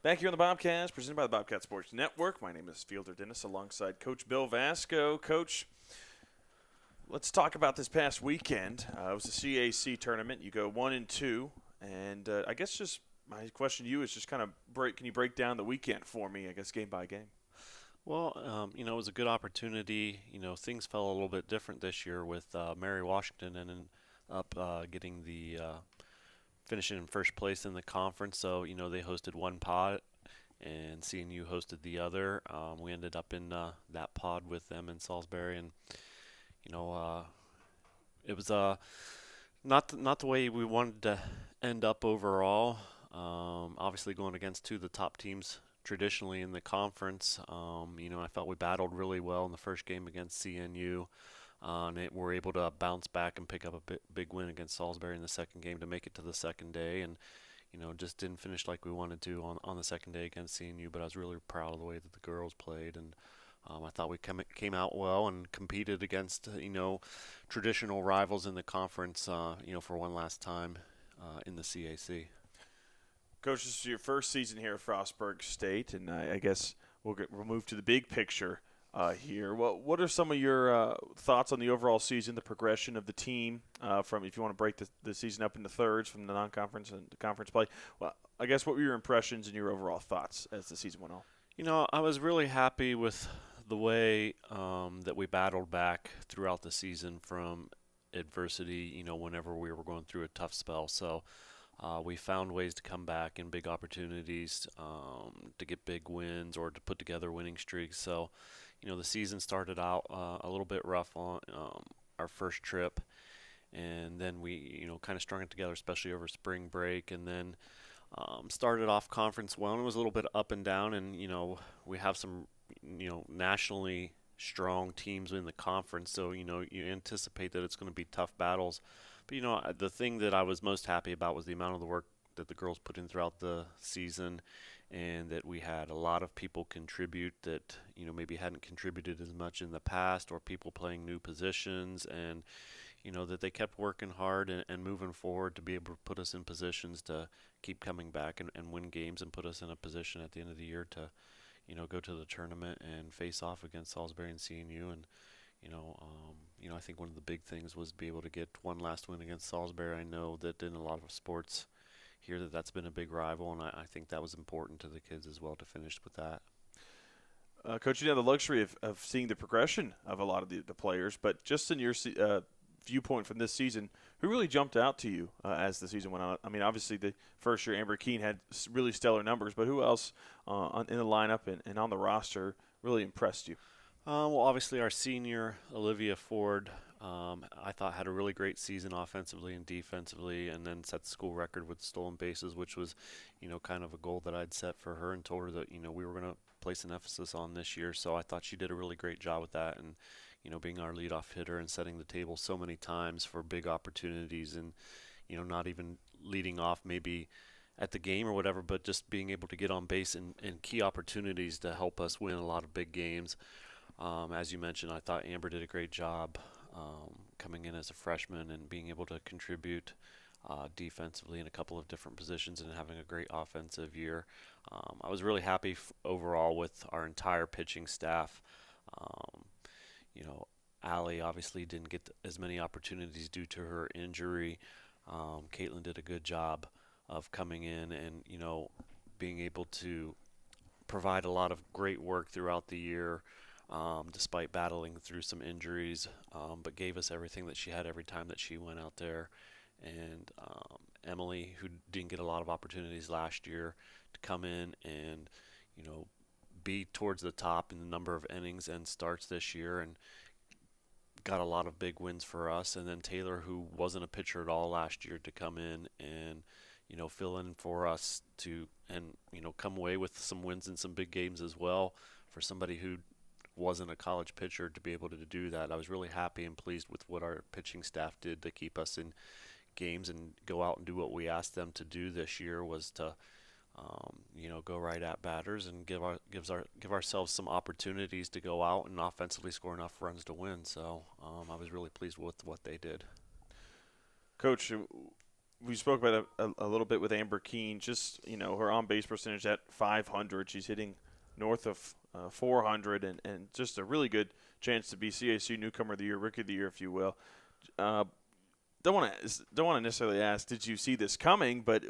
Back here on the Bobcast, presented by the Bobcat Sports Network. My name is Fielder Dennis alongside Coach Bill Vasco. Coach, let's talk about this past weekend. It was a CAC tournament. You go 1-2, and I guess just my question to you is just kind of can you break down the weekend for me, I guess, game by game? Well, it was a good opportunity. Things fell a little bit different this year with Mary Washington and up getting the finishing in first place in the conference. So, they hosted one pod and CNU hosted the other. We ended up in that pod with them in Salisbury, and you know, uh, it was not the way we wanted to end up overall. Obviously, going against two of the top teams traditionally in the conference. I felt we battled really well in the first game against CNU. And we're able to bounce back and pick up a big win against Salisbury in the second game to make it to the second day. And just didn't finish like we wanted to on the second day against CNU. But I was really proud of the way that the girls played, and I thought we came out well and competed against traditional rivals in the conference. For one last time in the CAC. Coach, this is your first season here at Frostburg State, and I guess we'll move to the big picture here. What are some of your thoughts on the overall season, the progression of the team from, if you want to break the season up into thirds from the non-conference and the conference play? Well, I guess what were your impressions and your overall thoughts as the season went on? I was really happy with the way that we battled back throughout the season from adversity, whenever we were going through a tough spell. So we found ways to come back in big opportunities, to get big wins or to put together winning streaks. So, the season started out a little bit rough on our first trip, and then we, kind of strung it together, especially over spring break, and then started off conference well. And it was a little bit up and down, and we have some, nationally strong teams in the conference, so you anticipate that it's going to be tough battles. But the thing that I was most happy about was the amount of the work that the girls put in throughout the season, and that we had a lot of people contribute that maybe hadn't contributed as much in the past, or people playing new positions, and that they kept working hard and moving forward to be able to put us in positions to keep coming back and win games and put us in a position at the end of the year to go to the tournament and face off against Salisbury and CNU. And I think one of the big things was to be able to get one last win against Salisbury. I know that in a lot of sports here that's been a big rival, and I think that was important to the kids as well to finish with that. Coach, you have the luxury of seeing the progression of a lot of the players, but just in your viewpoint from this season, who really jumped out to you as the season went on? I mean, obviously the first year Amber Keene had really stellar numbers, but who else in the lineup and on the roster really impressed you? Well, obviously our senior Olivia Ford, I thought had a really great season offensively and defensively, and then set the school record with stolen bases, which was, kind of a goal that I'd set for her and told her that, we were going to place an emphasis on this year. So I thought she did a really great job with that, and, being our leadoff hitter and setting the table so many times for big opportunities, and, not even leading off maybe at the game or whatever, but just being able to get on base in key opportunities to help us win a lot of big games. As you mentioned, I thought Amber did a great job coming in as a freshman and being able to contribute defensively in a couple of different positions and having a great offensive year. I was really happy overall with our entire pitching staff. Um, Allie obviously didn't get as many opportunities due to her injury. Caitlin did a good job of coming in and, being able to provide a lot of great work throughout the year, despite battling through some injuries, but gave us everything that she had every time that she went out there. And Emily, who didn't get a lot of opportunities last year, to come in and, be towards the top in the number of innings and starts this year, and got a lot of big wins for us. And then Taylor, who wasn't a pitcher at all last year, to come in and fill in for us and come away with some wins in some big games as well. For somebody who wasn't a college pitcher, to be able to do that, I was really happy and pleased with what our pitching staff did to keep us in games and go out and do what we asked them to do this year, was to go right at batters and give ourselves some opportunities to go out and offensively score enough runs to win. So I was really pleased with what they did. Coach, we spoke about it a little bit with Amber Keene. Just her on base percentage at 500. She's hitting north of 400, and just a really good chance to be CAC newcomer of the year, rookie of the year, if you will. Uh, don't want to necessarily ask, did you see this coming? But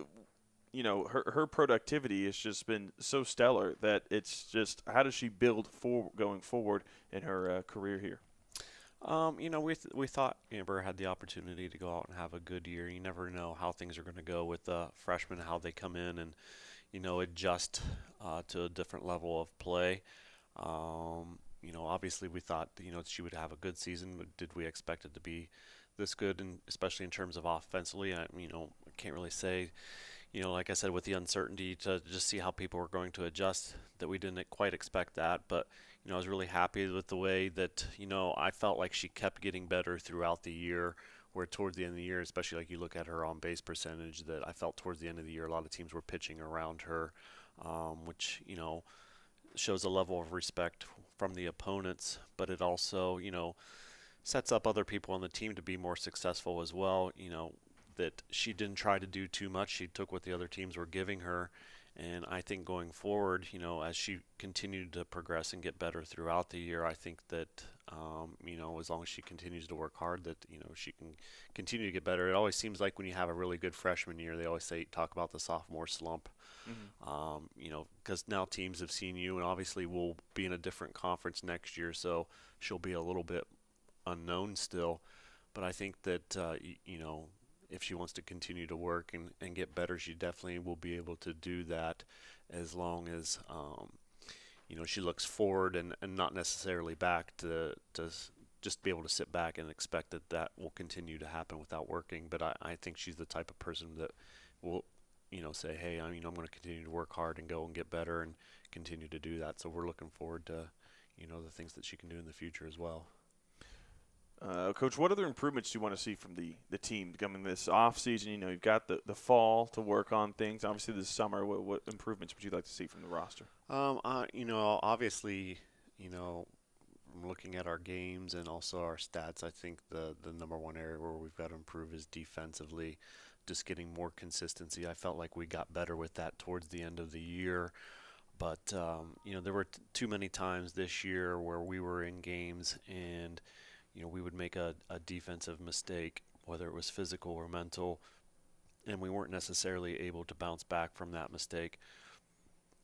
her productivity has just been so stellar that it's just, how does she build for going forward in her career here? We thought Amber had the opportunity to go out and have a good year. You never know how things are going to go with freshmen, how they come in and adjust to a different level of play. Obviously we thought she would have a good season. But did we expect it to be this good, and especially in terms of offensively? I can't really say. Like I said, with the uncertainty to just see how people were going to adjust, that we didn't quite expect that. But, I was really happy with the way that, I felt like she kept getting better throughout the year, where towards the end of the year, especially like you look at her on base percentage, that I felt towards the end of the year, a lot of teams were pitching around her, which, shows a level of respect from the opponents, but it also, sets up other people on the team to be more successful as well. That she didn't try to do too much. She took what the other teams were giving her. And I think going forward, as she continued to progress and get better throughout the year, I think that, as long as she continues to work hard, that, she can continue to get better. It always seems like when you have a really good freshman year, they always talk about the sophomore slump. Because now teams have seen you, and obviously we'll be in a different conference next year, so she'll be a little bit unknown still. But I think that, if she wants to continue to work and get better, she definitely will be able to do that, as long as she looks forward and not necessarily back to just be able to sit back and expect that will continue to happen without working. But I think she's the type of person that will say, hey, I'm going to continue to work hard and go and get better and continue to do that. So we're looking forward to the things that she can do in the future as well. Coach, what other improvements do you want to see from the team coming this off season? You've got the fall to work on things. Obviously, this summer, what improvements would you like to see from the roster? Obviously, from looking at our games and also our stats, I think the number one area where we've got to improve is defensively, just getting more consistency. I felt like we got better with that towards the end of the year. But, there were too many times this year where we were in games and we would make a defensive mistake, whether it was physical or mental, and we weren't necessarily able to bounce back from that mistake.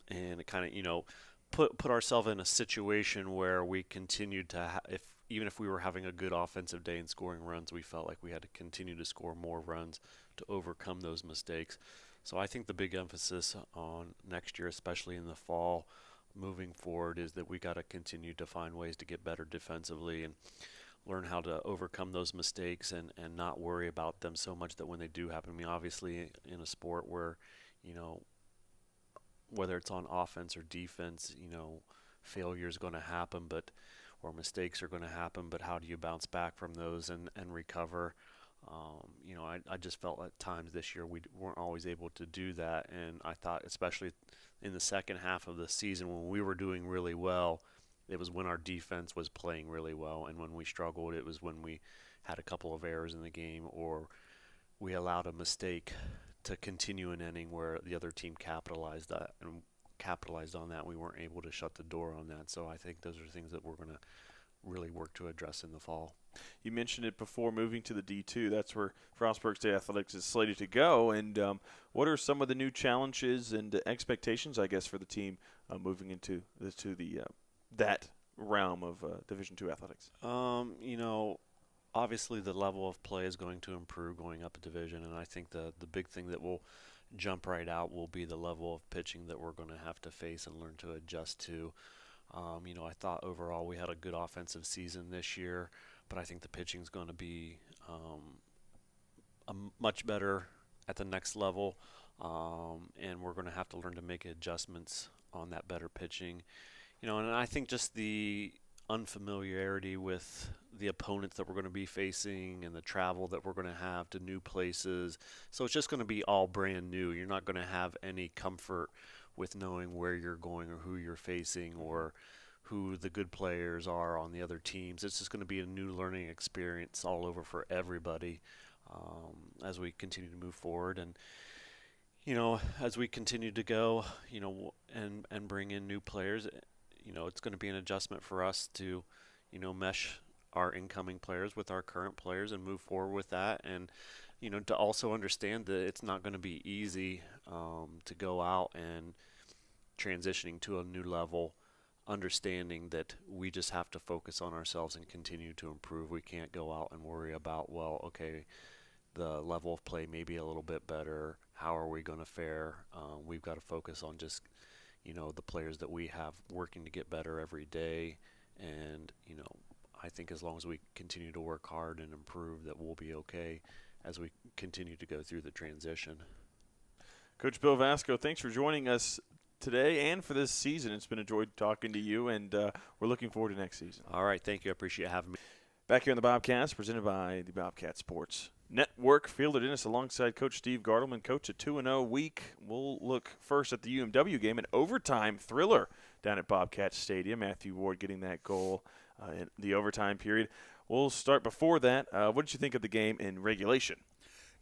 And it kind of, put ourselves in a situation where we continued to, even if we were having a good offensive day and scoring runs, we felt like we had to continue to score more runs to overcome those mistakes. So I think the big emphasis on next year, especially in the fall, moving forward, is that we got to continue to find ways to get better defensively and learn how to overcome those mistakes and not worry about them so much that when they do happen. I mean, obviously in a sport where, whether it's on offense or defense, failure is going to happen, or mistakes are going to happen, but how do you bounce back from those and recover? I just felt at times this year we weren't always able to do that, and I thought especially in the second half of the season when we were doing really well, it was when our defense was playing really well, and when we struggled, it was when we had a couple of errors in the game or we allowed a mistake to continue an inning where the other team capitalized on that. We weren't able to shut the door on that. So I think those are things that we're going to really work to address in the fall. You mentioned it before, moving to the D2. That's where Frostburg State Athletics is slated to go. And what are some of the new challenges and expectations, I guess, for the team moving into that realm of Division II athletics? Obviously the level of play is going to improve going up a division, and I think the big thing that will jump right out will be the level of pitching that we're going to have to face and learn to adjust to. I thought overall we had a good offensive season this year, but I think the pitching is going to be much better at the next level, and we're going to have to learn to make adjustments on that better pitching. And I think just the unfamiliarity with the opponents that we're going to be facing and the travel that we're going to have to new places. So it's just going to be all brand new. You're not going to have any comfort with knowing where you're going or who you're facing or who the good players are on the other teams. It's just going to be a new learning experience all over for everybody. as we continue to move forward. And as we continue to go, and bring in new players, it's going to be an adjustment for us to, mesh our incoming players with our current players and move forward with that. And, to also understand that it's not going to be easy to go out and transitioning to a new level, understanding that we just have to focus on ourselves and continue to improve. We can't go out and worry about, well, okay, the level of play may be a little bit better. How are we going to fare? We've got to focus on just, the players that we have working to get better every day. And, I think as long as we continue to work hard and improve, that we'll be okay as we continue to go through the transition. Coach Bill Vasco, thanks for joining us today and for this season. It's been a joy talking to you, and we're looking forward to next season. All right. Thank you. I appreciate having me. Back here on the Bobcast, presented by the Bobcat Sports Network. Fielder Dennis alongside Coach Steve Gardelman. Coach, a 2-0 week. We'll look first at the UMW game, an overtime thriller down at Bobcat Stadium. Matthew Ward getting that goal in the overtime period. We'll start before that. What did you think of the game in regulation?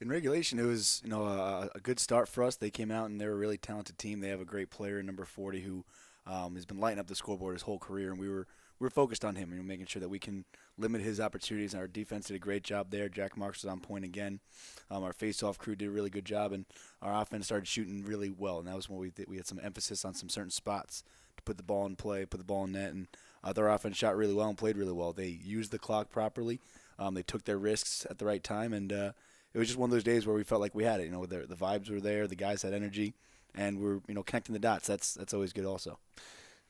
In regulation, it was a good start for us. They came out and they're a really talented team. They have a great player in number 40 who has been lighting up the scoreboard his whole career, and we were focused on him, making sure that we can limit his opportunities. And our defense did a great job there. Jack Marks was on point again. Our face-off crew did a really good job, and our offense started shooting really well. And that was when we had some emphasis on some certain spots to put the ball in play, put the ball in net, and their offense shot really well and played really well. They used the clock properly. They took their risks at the right time, and it was just one of those days where we felt like we had it. The vibes were there, the guys had energy, and we're connecting the dots. That's always good also.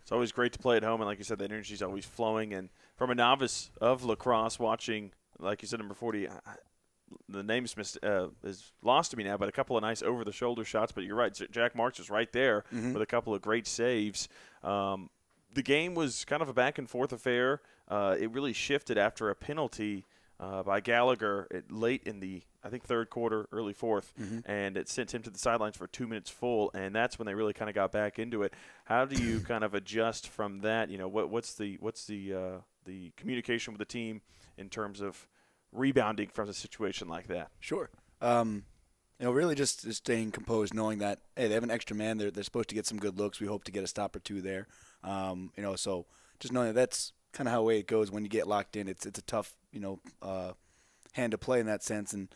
It's always great to play at home, and like you said, the energy is always flowing. And from a novice of lacrosse, watching, like you said, number 40, the name is lost to me now, but a couple of nice over-the-shoulder shots. But you're right, Jack Marks is right there with a couple of great saves. The game was kind of a back-and-forth affair. It really shifted after a penalty by Gallagher late in the, I think, third quarter, early fourth, and it sent him to the sidelines for 2 minutes full, and that's when they really kind of got back into it. How do you kind of adjust from that? What's the communication with the team in terms of rebounding from a situation like that? Sure. Really just staying composed, knowing that, hey, they have an extra man. They're supposed to get some good looks. We hope to get a stop or two there. So just knowing that that's kind of how the way it goes when you get locked in. It's a tough, hand to play in that sense. And,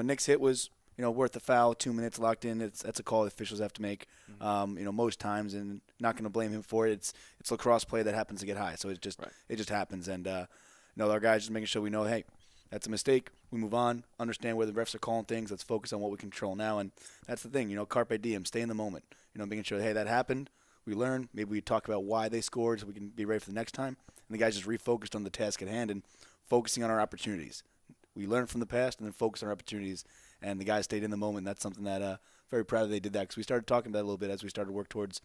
Nick's hit was, worth the foul, 2 minutes locked in. That's a call the officials have to make, most times, and not going to blame him for it. It's lacrosse play that happens to get high. So it just happens. And, our guys just making sure we know, hey, that's a mistake. We move on, understand where the refs are calling things. Let's focus on what we control now. And that's the thing, carpe diem, stay in the moment. Making sure, hey, that happened. We learn. Maybe we talk about why they scored so we can be ready for the next time. And the guys just refocused on the task at hand and focusing on our opportunities. We learned from the past and then focus on our opportunities. And the guys stayed in the moment. And that's something that very proud that they did that, because we started talking about it a little bit as we started to work towards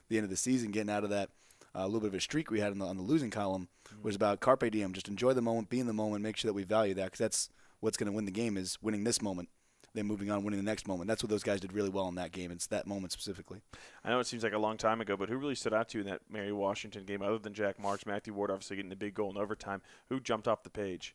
the end of the season, getting out of that a little bit of a streak we had on the losing column was about carpe diem. Just enjoy the moment, be in the moment, make sure that we value that, because that's what's going to win the game, is winning this moment, then moving on, winning the next moment. That's what those guys did really well in that game. It's that moment specifically. I know it seems like a long time ago, but who really stood out to you in that Mary Washington game other than Jack Marks? Matthew Ward obviously getting the big goal in overtime. Who jumped off the page?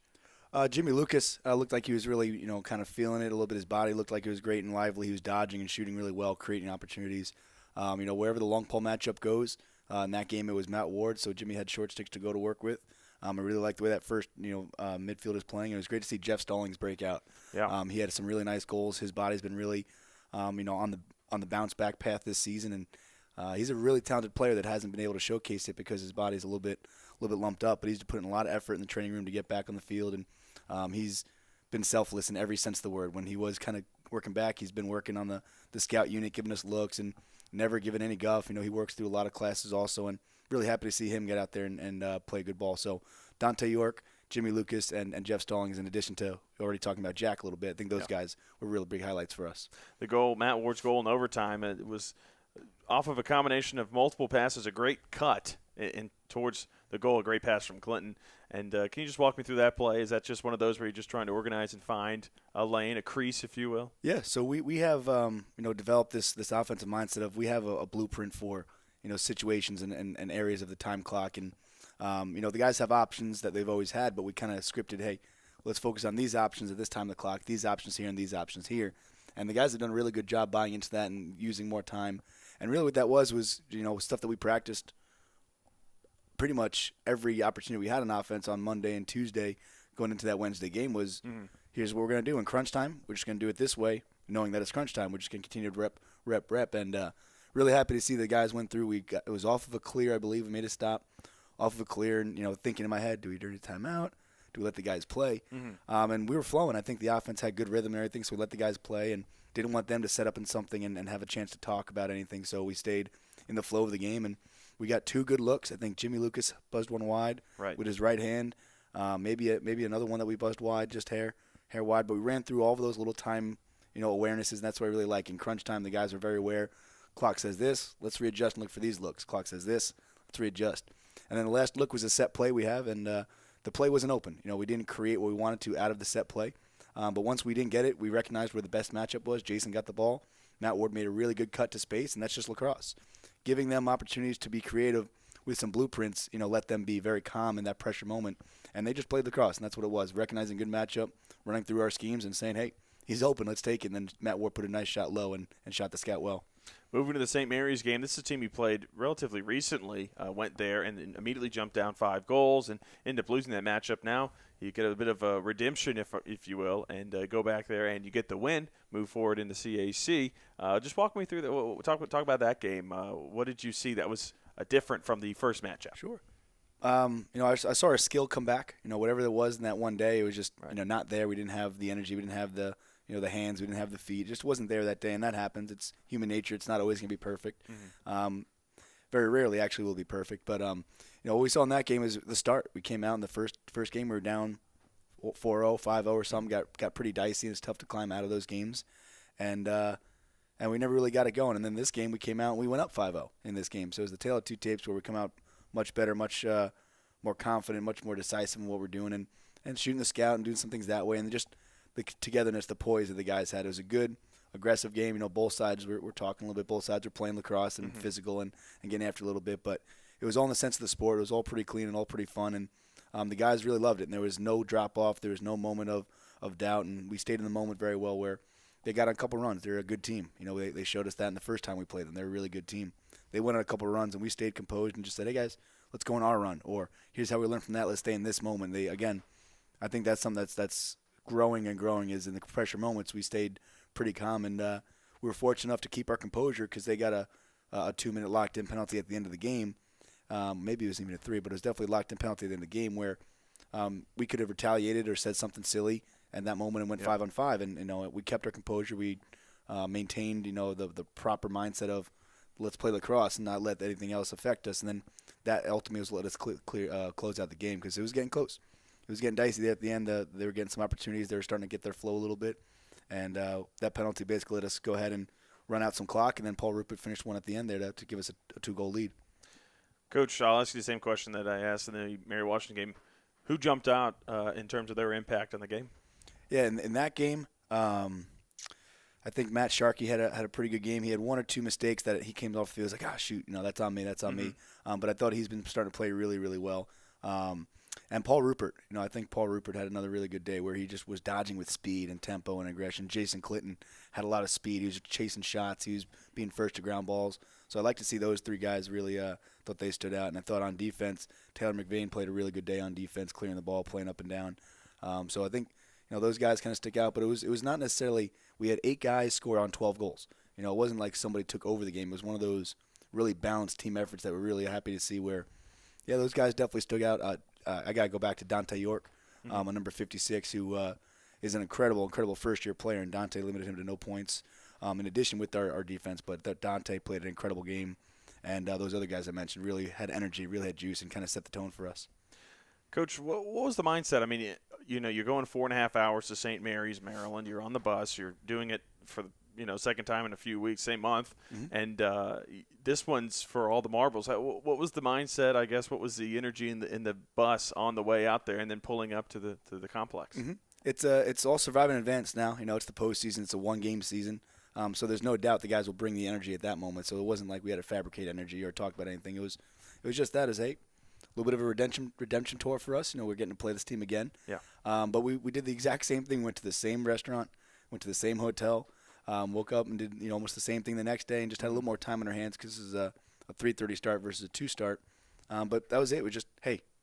Jimmy Lucas looked like he was really, kind of feeling it a little bit. His body looked like it was great and lively. He was dodging and shooting really well, creating opportunities. Wherever the long pole matchup goes, in that game it was Matt Ward, so Jimmy had short sticks to go to work with. I really liked the way that first, midfield is playing. It was great to see Jeff Stallings break out. Yeah. He had some really nice goals. His body's been really, on the bounce back path this season, and he's a really talented player that hasn't been able to showcase it because his body's a little bit lumped up. But he's putting a lot of effort in the training room to get back on the field, and he's been selfless in every sense of the word. When he was kind of working back, he's been working on the scout unit, giving us looks and never giving any guff. He works through a lot of classes also, and really happy to see him get out there and play good ball. So Dante York, Jimmy Lucas, and Jeff Stallings, in addition to already talking about Jack a little bit. I think those guys were really big highlights for us. The goal, Matt Ward's goal in overtime, it was off of a combination of multiple passes, a great cut in towards the goal, a great pass from Clinton. And can you just walk me through that play? Is that just one of those where you're just trying to organize and find a lane, a crease, if you will? Yeah, so we have developed this offensive mindset of we have a blueprint for situations and areas of the time clock, and the guys have options that they've always had, but we kind of scripted, hey, let's focus on these options at this time of the clock, these options here and these options here. And the guys have done a really good job buying into that and using more time. And really what that was, stuff that we practiced pretty much every opportunity we had on offense on Monday and Tuesday going into that Wednesday game was, here's what we're going to do in crunch time. We're just going to do it this way, knowing that it's crunch time. We're just going to continue to rep. And really happy to see the guys went through. It was off of a clear, I believe. We made a stop off of a clear, and thinking in my head, do we dirty timeout? Do we let the guys play? And we were flowing. I think the offense had good rhythm and everything, so we let the guys play and didn't want them to set up in something and have a chance to talk about anything. So we stayed in the flow of the game, and we got 2 good looks. I think Jimmy Lucas buzzed one wide with his right hand. Maybe another one that we buzzed wide, just hair wide. But we ran through all of those little time, awarenesses, and that's what I really like. In crunch time, the guys are very aware. Clock says this, let's readjust and look for these looks. Clock says this, let's readjust. And then the last look was a set play we have, and the play wasn't open. We didn't create what we wanted to out of the set play. But once we didn't get it, we recognized where the best matchup was. Jason got the ball. Matt Ward made a really good cut to space, and that's just lacrosse. Giving them opportunities to be creative with some blueprints, let them be very calm in that pressure moment. And they just played lacrosse, and that's what it was. Recognizing good matchup, running through our schemes and saying, hey, he's open, let's take it. And then Matt Ward put a nice shot low and shot the scout well. Moving to the St. Mary's game, this is a team you played relatively recently, went there and then immediately jumped down 5 goals and ended up losing that matchup. Now you get a bit of a redemption, if you will, and go back there and you get the win, move forward in the CAC. Just walk me through that. Talk about that game. What did you see that was different from the first matchup? Sure. I saw our skill come back. Whatever there was in that one day, it was just not there. We didn't have the energy. We didn't have the the hands. We didn't have the feet. It just wasn't there that day, and that happens. It's human nature. It's not always going to be perfect. Very rarely, actually, will be perfect. But what we saw in that game is the start. We came out in the first game. We were down 4-0, 5-0 or something. Got pretty dicey. It's tough to climb out of those games, and we never really got it going. And then this game, we came out and we went up 5-0 in this game. So it was the tale of 2 tapes where we come out much better, much more confident, much more decisive in what we're doing, and shooting the scout and doing some things that way, and just the togetherness, the poise that the guys had. It was a good, aggressive game. Both sides we're talking a little bit. Both sides are playing lacrosse and physical and getting after a little bit, but it was all in the sense of the sport. It was all pretty clean and all pretty fun, and the guys really loved it. And there was no drop off. There was no moment of doubt, and we stayed in the moment very well. Where they got on a couple runs. They're a good team. They showed us that in the first time we played them. They're a really good team. They went on a couple of runs, and we stayed composed and just said, hey guys, let's go on our run. Or here's how we learn from that. Let's stay in this moment. I think that's something that's growing and growing, is in the pressure moments we stayed pretty calm, and we were fortunate enough to keep our composure because they got a 2-minute locked-in penalty at the end of the game. Maybe it was even a 3, but it was definitely locked-in penalty at the end of the game where we could have retaliated or said something silly at that moment and went 5-on-5, and we kept our composure. We maintained the proper mindset of let's play lacrosse and not let anything else affect us, and then that ultimately was let us close out the game because it was getting close. It was getting dicey there at the end. They were getting some opportunities. They were starting to get their flow a little bit. And that penalty basically let us go ahead and run out some clock. And then Paul Rupert finished one at the end there to give us a 2-goal lead. Coach, I'll ask you the same question that I asked in the Mary Washington game. Who jumped out in terms of their impact on the game? Yeah, in that game, I think Matt Sharkey had a pretty good game. He had 1 or 2 mistakes that he came off the field. He was like, shoot, that's on me, that's on me. But I thought he's been starting to play really, really well. And Paul Rupert, I think Paul Rupert had another really good day where he just was dodging with speed and tempo and aggression. Jason Clinton had a lot of speed. He was chasing shots. He was being first to ground balls. So I'd like to see those 3 guys really thought they stood out. And I thought on defense, Taylor McVeigh played a really good day on defense, clearing the ball, playing up and down. So I think those guys kind of stick out. But it was not necessarily – we had 8 guys score on 12 goals. It wasn't like somebody took over the game. It was one of those really balanced team efforts that we're really happy to see where, yeah, those guys definitely stood out. I got to go back to Dante York, a number 56, who is an incredible first-year player, and Dante limited him to no points in addition with our defense. But Dante played an incredible game, and those other guys I mentioned really had energy, really had juice, and kind of set the tone for us. Coach, what was the mindset? I mean, you're going 4.5 hours to St. Mary's, Maryland. You're on the bus. You're doing it for second time in a few weeks, same month, and this one's for all the marbles. What was the mindset? I guess what was the energy in the bus on the way out there, and then pulling up to the complex? It's all survive in advance now. It's the postseason. It's a 1-game season, so there's no doubt the guys will bring the energy at that moment. So it wasn't like we had to fabricate energy or talk about anything. It was just that hey, little bit of a redemption tour for us. We're getting to play this team again. Yeah. But we did the exact same thing. Went to the same restaurant, went to the same hotel, woke up and did almost the same thing the next day, and just had a little more time on our hands because this is a 3:30 start versus a 2 start. But that was it. We just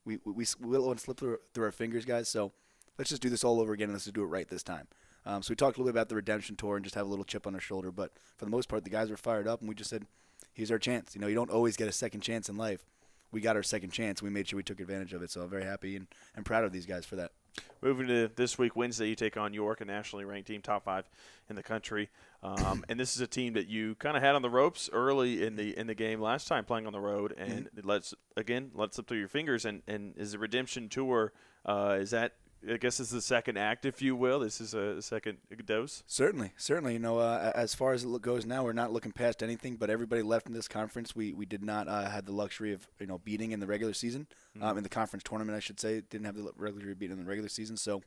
we let it slip through our fingers, guys. So let's just do this all over again, and let's just do it right this time. So we talked a little bit about the redemption tour and just have a little chip on our shoulder. But for the most part, the guys were fired up, and we just said, here's our chance. You don't always get a second chance in life. We got our second chance. We made sure we took advantage of it. So I'm very happy and proud of these guys for that. Moving to this week, Wednesday, you take on York, a nationally ranked team, top 5 in the country. And this is a team that you kind of had on the ropes early in the game last time playing on the road, and it lets slip through your fingers. And is the redemption tour, is that, I guess, is the second act, if you will? This is a second dose? Certainly. As far as it goes now, we're not looking past anything, but everybody left in this conference. We did not have the luxury of beating in the regular season, in the conference tournament, I should say. Didn't have the luxury of beating in the regular season. So,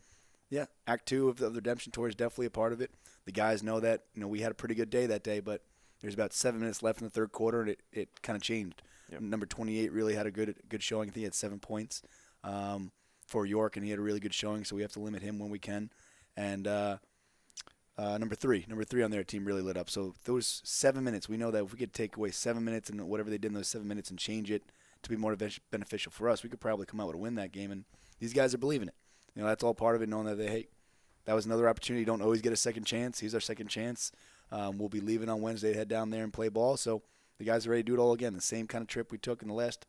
yeah, Act 2 of the redemption tour is definitely a part of it. The guys know that we had a pretty good day that day, but there's about 7 minutes left in the third quarter, and it kind of changed. Yep. Number 28 really had a good showing. I think he had 7 points. For York, and he had a really good showing, so we have to limit him when we can. And number three on their team really lit up. So those 7 minutes, we know that if we could take away 7 minutes and whatever they did in those 7 minutes and change it to be more beneficial for us, we could probably come out with a win that game. And these guys are believing it. That's all part of it, knowing that that was another opportunity. You don't always get a second chance. Here's our second chance. We'll be leaving on Wednesday to head down there and play ball. So the guys are ready to do it all again. The same kind of trip we took in the last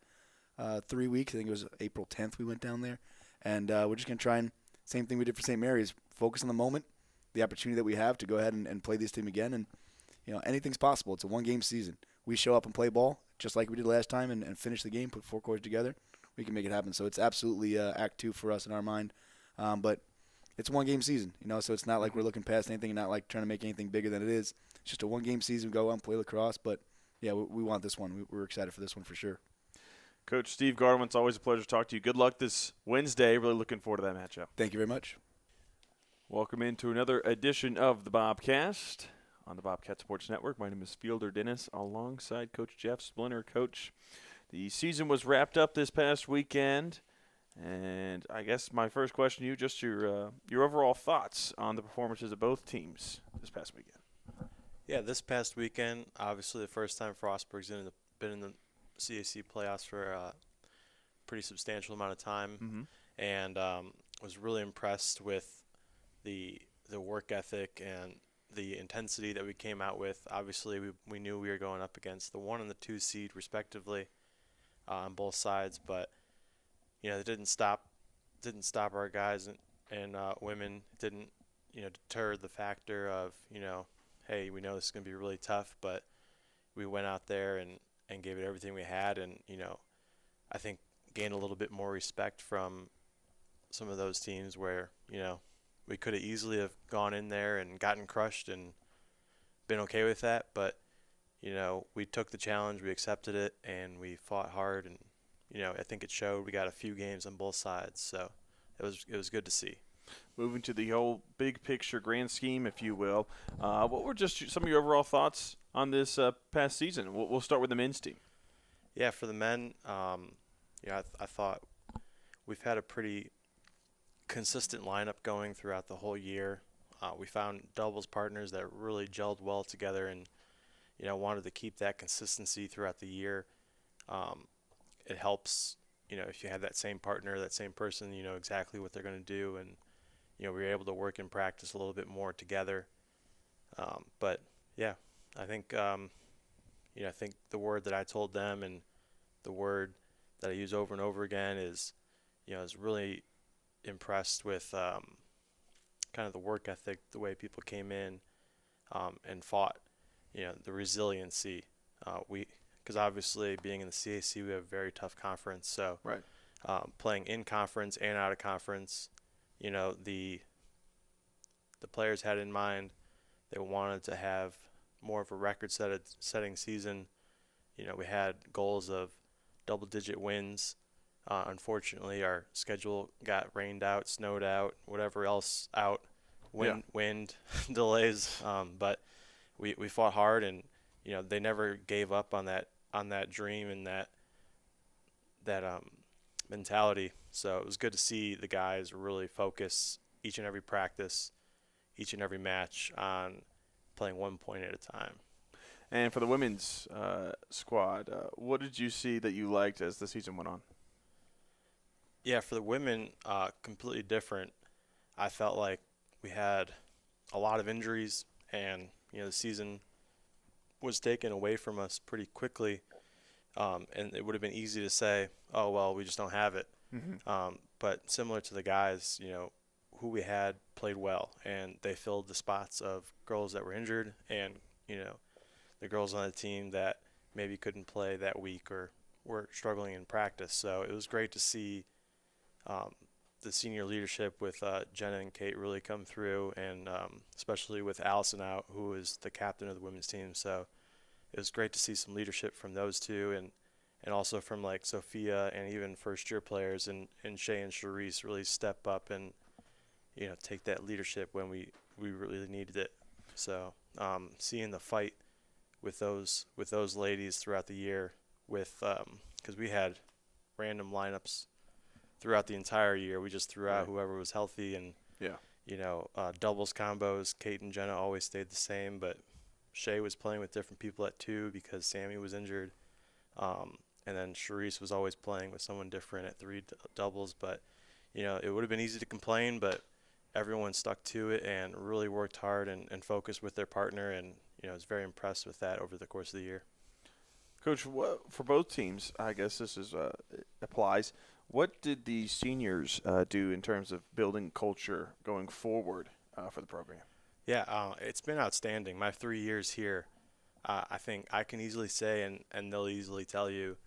3 weeks. I think it was April 10th we went down there. And we're just going to try and, same thing we did for St. Mary's, focus on the moment, the opportunity that we have to go ahead and play this team again. And, anything's possible. It's a one-game season. We show up and play ball, just like we did last time, and finish the game, put 4 quarters together. We can make it happen. So it's absolutely Act 2 for us in our mind. But it's a one-game season, so it's not like we're looking past anything and not like trying to make anything bigger than it is. It's just a one-game season. We go out and play lacrosse. But, yeah, we want this one. We're excited for this one for sure. Coach Steve Garwin, it's always a pleasure to talk to you. Good luck this Wednesday. Really looking forward to that matchup. Thank you very much. Welcome into another edition of the Bobcast on the Bobcat Sports Network. My name is Fielder Dennis alongside Coach Jeff Splinter. Coach, the season was wrapped up this past weekend, and I guess my first question to you, just your overall thoughts on the performances of both teams this past weekend. Yeah, this past weekend, obviously the first time Frostburg's been in the CAC playoffs for a pretty substantial amount of time, and was really impressed with the work ethic and the intensity that we came out with. Obviously, we knew we were going up against the 1 and the 2 seed respectively on both sides, but it didn't stop our guys and women. It didn't deter the factor of hey, we know this is going to be really tough, but we went out there and gave it everything we had, and I think gained a little bit more respect from some of those teams where we could have easily have gone in there and gotten crushed and been okay with that, but we took the challenge, we accepted it, and we fought hard, and I think it showed. We got a few games on both sides, so it was good to see. Moving to the whole big picture, grand scheme, if you will, what were just some of your overall thoughts on this past season? We'll start with the men's team. Yeah, for the men, I thought we've had a pretty consistent lineup going throughout the whole year. We found doubles partners that really gelled well together, and wanted to keep that consistency throughout the year. It helps, if you have that same partner, that same person, exactly what they're going to do, and we were able to work in practice a little bit more together. But yeah, I think I think the word that I told them and the word that I use over and over again is, I was really impressed with kind of the work ethic, the way people came in and fought, the resiliency. Because obviously being in the CAC, we have a very tough conference. So right. Playing in conference and out of conference, the players had in mind they wanted to have more of a record-setting season. We had goals of double-digit wins. Unfortunately, our schedule got rained out, snowed out, whatever else out, wind delays. But we fought hard, and they never gave up on that dream and that mentality. So it was good to see the guys really focus each and every practice, each and every match on playing 1 point at a time. And for the women's squad, what did you see that you liked as the season went on? Yeah, for the women, completely different. I felt like we had a lot of injuries, and the season was taken away from us pretty quickly. And it would have been easy to say, "Oh well, we just don't have it." But similar to the guys, who we had played well, and they filled the spots of girls that were injured, and the girls on the team that maybe couldn't play that week or were struggling in practice. So it was great to see the senior leadership with Jenna and Kate really come through, and especially with Allison out, who is the captain of the women's team. So it was great to see some leadership from those two, and also from like Sophia and even first-year players and Shay and Charisse really step up and take that leadership when we really needed it. So seeing the fight with those ladies throughout the year, with because we had random lineups throughout the entire year. We just threw out whoever was healthy, and doubles combos. Kate and Jenna always stayed the same, but Shay was playing with different people at 2 because Sammy was injured, and then Charisse was always playing with someone different at 3 doubles. But it would have been easy to complain, but everyone stuck to it and really worked hard and focused with their partner, and I was very impressed with that over the course of the year. Coach, for both teams, I guess this applies. What did the seniors do in terms of building culture going forward for the program? Yeah, it's been outstanding. My 3 years here, I think I can easily say, and they'll easily tell you,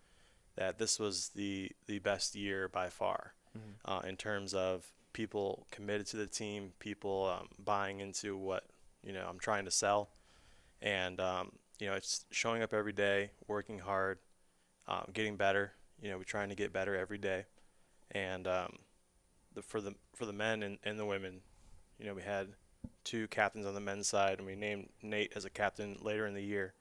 that this was the best year by far in terms of people committed to the team, people buying into what I'm trying to sell, and it's showing up every day, working hard, getting better. We're trying to get better every day, and for the men and the women, we had 2 captains on the men's side, and we named Nate as a captain later in the year,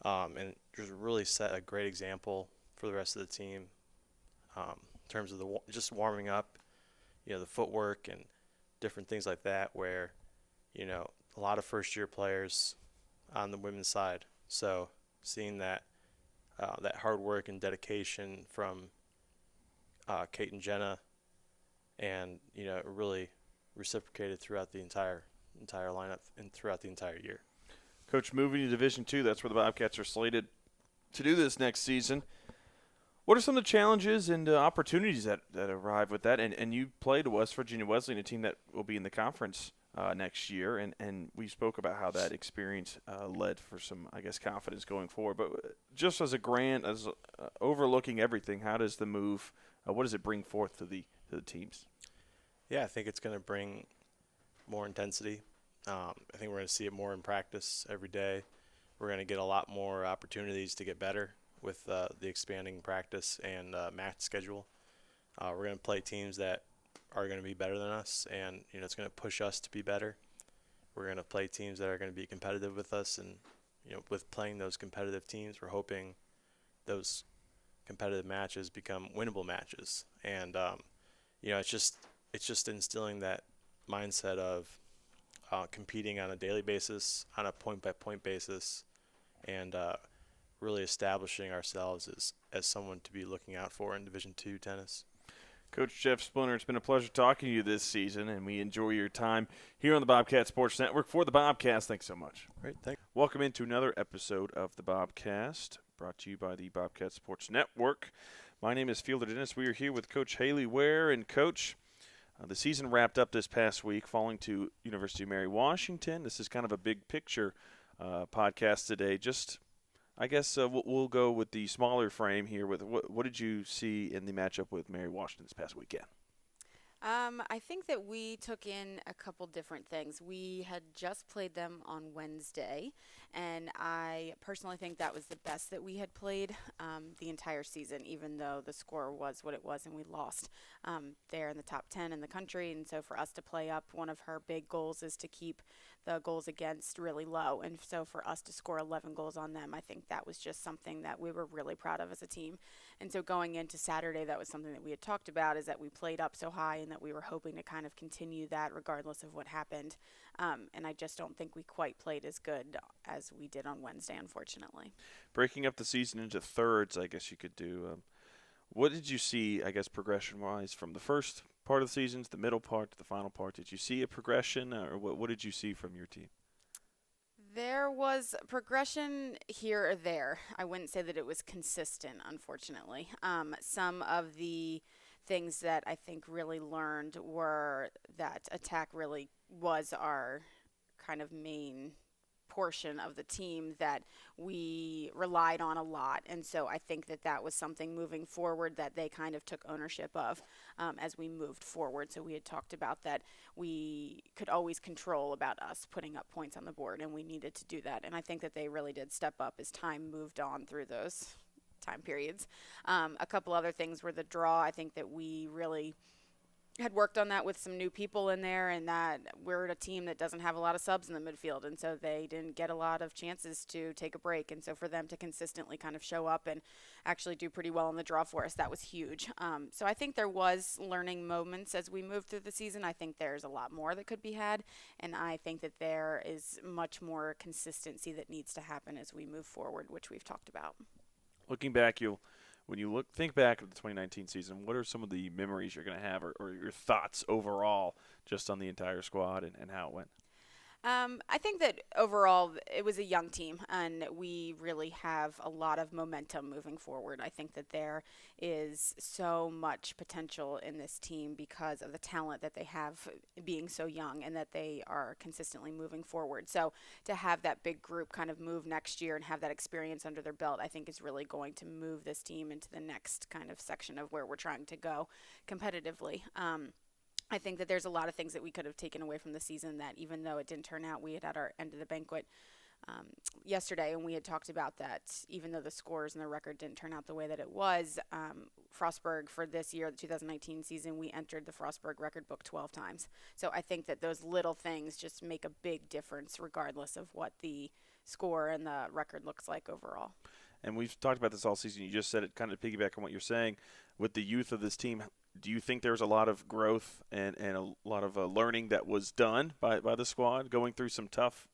and just really set a great example for the rest of the team in terms of just warming up, the footwork and different things like that, where a lot of first-year players on the women's side. So seeing that hard work and dedication from Kate and Jenna, and it really reciprocated throughout the entire lineup and throughout the entire year. Coach, moving to Division II, that's where the Bobcats are slated to do this next season. What are some of the challenges and opportunities that arrive with that? And you played West Virginia Wesleyan, a team that will be in the conference next year, and we spoke about how that experience led for some, I guess, confidence going forward. But just as overlooking everything, how does the move? What does it bring forth to the teams? Yeah, I think it's going to bring more intensity. I think we're going to see it more in practice every day. We're going to get a lot more opportunities to get better with the expanding practice and match schedule. We're going to play teams that are going to be better than us, and it's going to push us to be better. We're going to play teams that are going to be competitive with us, and with playing those competitive teams, we're hoping those competitive matches become winnable matches. And it's just instilling that mindset of competing on a daily basis, on a point-by-point basis, and really establishing ourselves as someone to be looking out for in Division II tennis. Coach Jeff Splinter, it's been a pleasure talking to you this season, and we enjoy your time here on the Bobcat Sports Network. For the Bobcast, thanks so much. Great, thanks. Welcome into another episode of the Bobcast, brought to you by the Bobcat Sports Network. My name is Fielder Dennis. We are here with Coach Haley Ware. And, Coach, the season wrapped up this past week, falling to University of Mary Washington. This is kind of a big picture podcast today. Just, I guess we'll go with the smaller frame here. With what did you see in the matchup with Mary Washington this past weekend? I think that we took in a couple different things. We had just played them on Wednesday, and I personally think that was the best that we had played the entire season, even though the score was what it was and we lost. They're in the top 10 in the country, and so for us to play up, one of her big goals is to keep the goals against really low. And so for us to score 11 goals on them, I think that was just something that we were really proud of as a team. And so going into Saturday, that was something that we had talked about, is that we played up so high and that we were hoping to kind of continue that regardless of what happened. And I just don't think we quite played as good as we did on Wednesday, unfortunately. Breaking up the season into thirds, I guess you could do. What did you see, I guess, progression-wise from the first part of the season to the middle part to the final part? Did you see a progression, or what did you see from your team? There was progression here or there. I wouldn't say that it was consistent, unfortunately. Some of the things that I think really learned were that attack really was our kind of main portion of the team that we relied on a lot. And so I think that that was something moving forward that they kind of took ownership of as we moved forward. So we had talked about that we could always control about us putting up points on the board, and we needed to do that. And I think that they really did step up as time moved on through those time periods. A couple other things were the draw. I think that we really had worked on that with some new people in there, and that we're a team that doesn't have a lot of subs in the midfield, and so they didn't get a lot of chances to take a break. And so for them to consistently kind of show up and actually do pretty well in the draw for us, that was huge. So I think there was learning moments as we moved through the season. I think there's a lot more that could be had, and I think that there is much more consistency that needs to happen as we move forward, which we've talked about. Looking back, when you think back at the 2019 season, what are some of the memories you're going to have, or your thoughts overall just on the entire squad and how it went? I think that overall it was a young team, and we really have a lot of momentum moving forward. I think that there is so much potential in this team because of the talent that they have being so young, and that they are consistently moving forward. So to have that big group kind of move next year and have that experience under their belt, I think is really going to move this team into the next kind of section of where we're trying to go competitively. I think that there's a lot of things that we could have taken away from the season that, even though it didn't turn out, we had our end of the banquet yesterday, and we had talked about that. Even though the scores and the record didn't turn out the way that it was, Frostburg for this year, the 2019 season, we entered the Frostburg record book 12 times. So I think that those little things just make a big difference regardless of what the score and the record looks like overall. And we've talked about this all season. You just said it, kind of piggyback on what you're saying. With the youth of this team, do you think there's a lot of growth and a lot of learning that was done by the squad going through some tough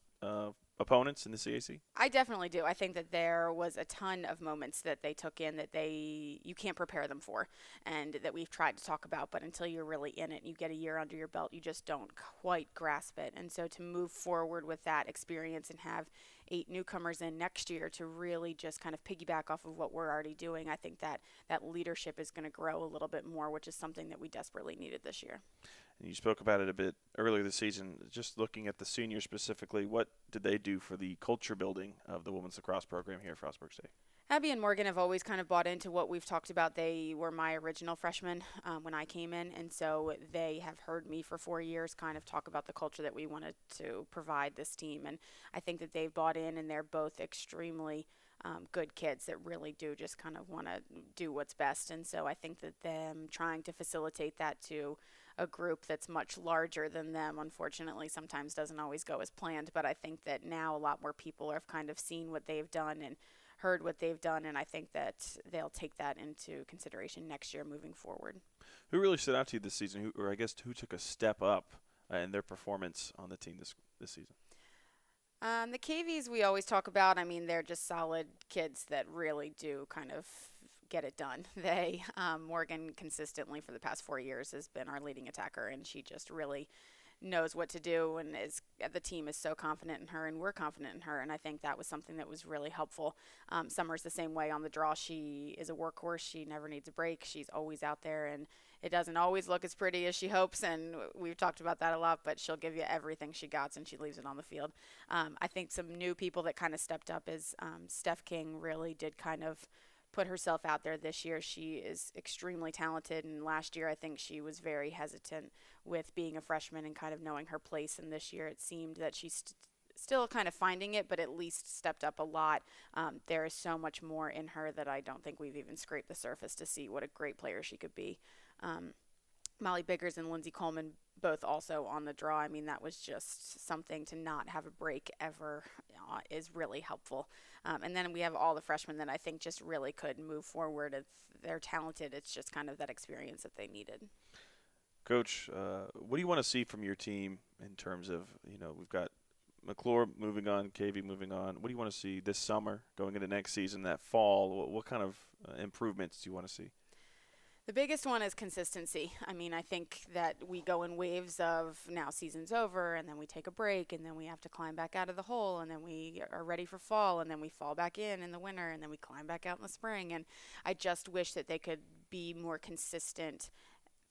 opponents in the CAC? I definitely do. I think that there was a ton of moments that they took in that you can't prepare them for, and that we've tried to talk about, but until you're really in it and you get a year under your belt, you just don't quite grasp it. And so to move forward with that experience and have 8 newcomers in next year to really just kind of piggyback off of what we're already doing, I think that that leadership is going to grow a little bit more, which is something that we desperately needed this year. And you spoke about it a bit earlier this season. Just looking at the seniors specifically, what did they do for the culture building of the women's lacrosse program here at Frostburg State? Abby and Morgan have always kind of bought into what we've talked about. They were my original freshmen when I came in, and so they have heard me for 4 years kind of talk about the culture that we wanted to provide this team. And I think that they've bought in, and they're both extremely good kids that really do just kind of want to do what's best. And so I think that them trying to facilitate that to a group that's much larger than them, unfortunately, sometimes doesn't always go as planned. But I think that now a lot more people have kind of seen what they've done and heard what they've done, and I think that they'll take that into consideration next year moving forward. Who really stood out to you this season, or I guess who took a step up in their performance on the team this season? The KVs we always talk about, I mean, they're just solid kids that really do kind of get it done. Morgan consistently for the past 4 years has been our leading attacker, and she just really knows what to do, and the team is so confident in her, and we're confident in her, and I think that was something that was really helpful. Summer's the same way on the draw. She is a workhorse. She never needs a break. She's always out there, and it doesn't always look as pretty as she hopes, and we've talked about that a lot, but she'll give you everything she got, and she leaves it on the field. I think some new people that kind of stepped up is Steph King really did kind of put herself out there this year. She is extremely talented, and last year I think she was very hesitant with being a freshman and kind of knowing her place. And this year it seemed that she's still kind of finding it, but at least stepped up a lot. There is so much more in her that I don't think we've even scraped the surface to see what a great player she could be. Molly Biggers and Lindsay Coleman both also on the draw. I mean, that was just something to not have a break ever is really helpful. And then we have all the freshmen that I think just really could move forward. If they're talented, it's just kind of that experience that they needed. Coach, what do you want to see from your team in terms of, we've got McClure moving on, KV moving on. What do you want to see this summer, going into next season, that fall? What kind of improvements do you want to see? The biggest one is consistency. I mean, I think that we go in waves of now season's over, and then we take a break, and then we have to climb back out of the hole, and then we are ready for fall, and then we fall back in the winter, and then we climb back out in the spring. And I just wish that they could be more consistent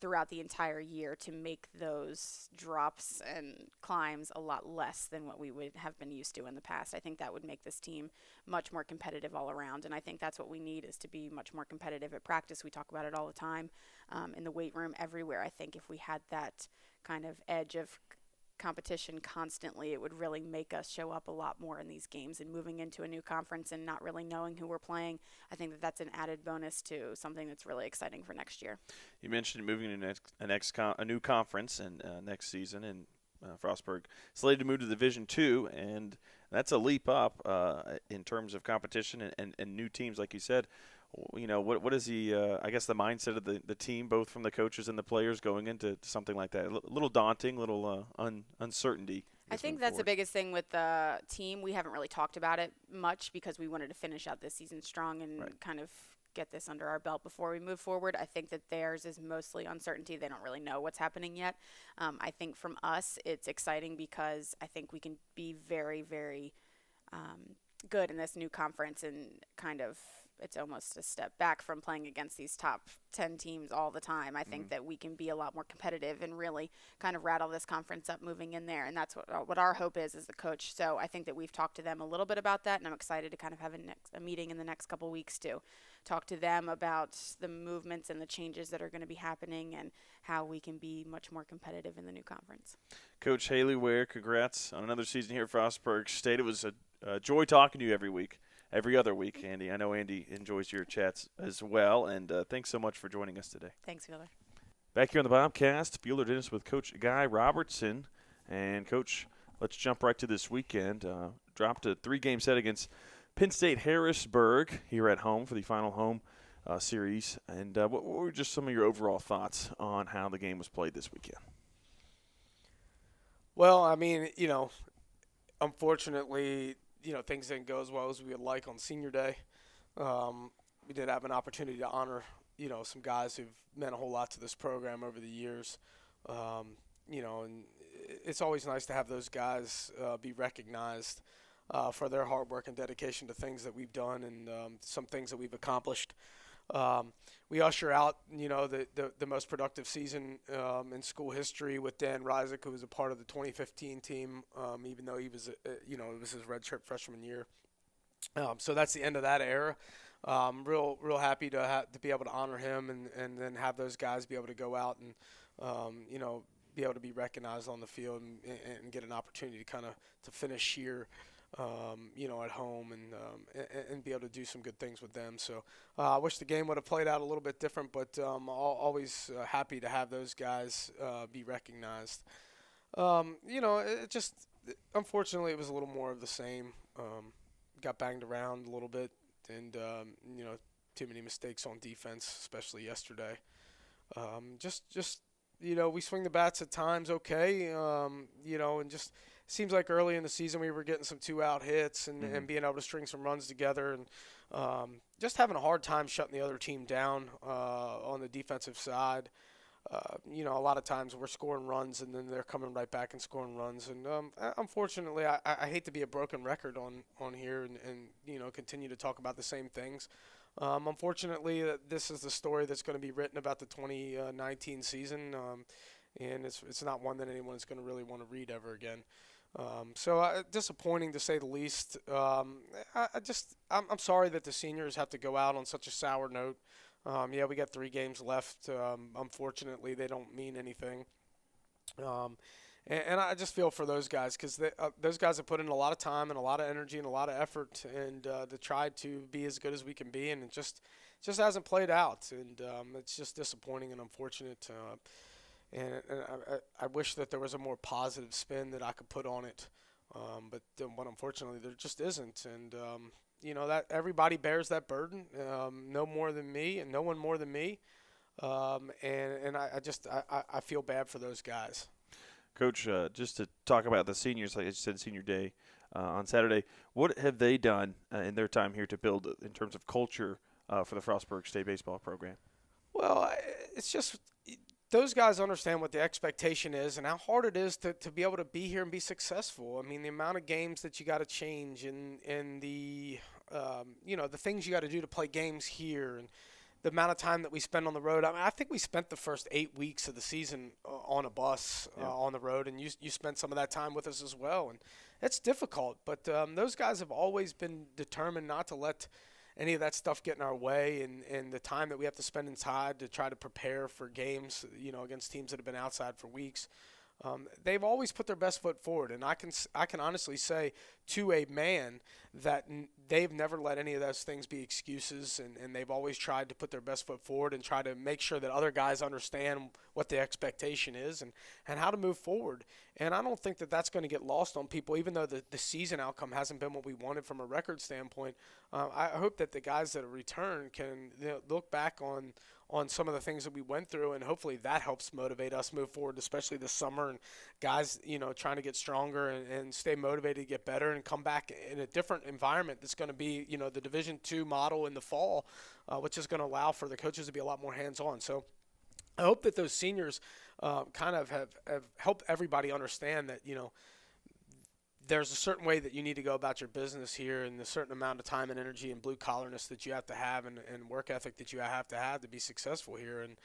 throughout the entire year to make those drops and climbs a lot less than what we would have been used to in the past. I think that would make this team much more competitive all around, and I think that's what we need, is to be much more competitive at practice. We talk about it all the time, in the weight room, everywhere. I think if we had that kind of edge of competition constantly, it would really make us show up a lot more in these games. And moving into a new conference and not really knowing who we're playing, I think that that's an added bonus to something that's really exciting for next year. You mentioned moving to a new conference and next season, and Frostburg slated to move to Division II, and that's a leap up in terms of competition and new teams, like you said. What is the I guess the mindset of the team, both from the coaches and the players, going into something like that? A little daunting, little uncertainty. I think that's the biggest thing with the team. We haven't really talked about it much because we wanted to finish out this season strong and kind of get this under our belt before we move forward. I think that theirs is mostly uncertainty. They don't really know what's happening yet. I think from us, it's exciting because I think we can be very, very good in this new conference, and kind of it's almost a step back from playing against these top 10 teams all the time. I think that we can be a lot more competitive and really kind of rattle this conference up moving in there, and that's what our hope is as the coach. So I think that we've talked to them a little bit about that, and I'm excited to kind of have a meeting in the next couple weeks to talk to them about the movements and the changes that are going to be happening and how we can be much more competitive in the new conference. Coach Haley Ware, congrats on another season here at Frostburg State. It was a joy talking to you every other week, Andy. I know Andy enjoys your chats as well, and thanks so much for joining us today. Thanks, Wheeler. Back here on the Bobcast, Bueller Dennis with Coach Guy Robertson. And, Coach, let's jump right to this weekend. Dropped a 3-game set against Penn State Harrisburg here at home for the final home series. And what were just some of your overall thoughts on how the game was played this weekend? Well, I mean, unfortunately, things didn't go as well as we would like on senior day. We did have an opportunity to honor, some guys who've meant a whole lot to this program over the years. And it's always nice to have those guys be recognized for their hard work and dedication to things that we've done and some things that we've accomplished. We usher out, the most productive season in school history with Dan Reisig, who was a part of the 2015 team, even though he was, it was his redshirt freshman year. So that's the end of that era. Real happy to be able to honor him and then have those guys be able to go out and, be able to be recognized on the field and get an opportunity to kind of to finish here. At home and be able to do some good things with them. So I wish the game would have played out a little bit different, but always happy to have those guys be recognized. It just, unfortunately, it was a little more of the same. Got banged around a little bit and, too many mistakes on defense, especially yesterday. We swing the bats at times okay, and just – seems like early in the season we were getting some 2-out hits and being able to string some runs together and just having a hard time shutting the other team down on the defensive side. A lot of times we're scoring runs and then they're coming right back and scoring runs. And unfortunately, I hate to be a broken record on here and continue to talk about the same things. Unfortunately, this is the story that's going to be written about the 2019 season, and it's not one that anyone's going to really want to read ever again. So disappointing to say the least. I'm sorry that the seniors have to go out on such a sour note. Yeah, we got 3 games left. Unfortunately, they don't mean anything. And I just feel for those guys because those guys have put in a lot of time and a lot of energy and a lot of effort and to try to be as good as we can be, and it just hasn't played out, and it's just disappointing and unfortunate. And I wish that there was a more positive spin that I could put on it, but unfortunately there just isn't. And that everybody bears that burden, no more than me, and no one more than me. And I feel bad for those guys. Coach, just to talk about the seniors, like you said, senior day on Saturday, what have they done in their time here to build in terms of culture for the Frostburg State baseball program? Well, it's just those guys understand what the expectation is and how hard it is to be able to be here and be successful. I mean, the amount of games that you got to change and the the things you got to do to play games here, and the amount of time that we spend on the road. I mean, I think we spent the first 8 weeks of the season on a bus on the road, and you spent some of that time with us as well. And it's difficult, but those guys have always been determined not to let any of that stuff get in our way, and the time that we have to spend inside to try to prepare for games, against teams that have been outside for weeks. They've always put their best foot forward, and I can honestly say to a man that they've never let any of those things be excuses, and they've always tried to put their best foot forward and try to make sure that other guys understand what the expectation is and how to move forward. And I don't think that that's going to get lost on people, even though the season outcome hasn't been what we wanted from a record standpoint. I hope that the guys that return can look back on some of the things that we went through, and hopefully that helps motivate us move forward, especially this summer, and guys, trying to get stronger and stay motivated to get better and come back in a different environment that's going to be, the Division II model in the fall, which is going to allow for the coaches to be a lot more hands-on. So I hope that those seniors kind of have helped everybody understand that, there's a certain way that you need to go about your business here, and a certain amount of time and energy and blue collarness that you have to have, and work ethic that you have to be successful here. And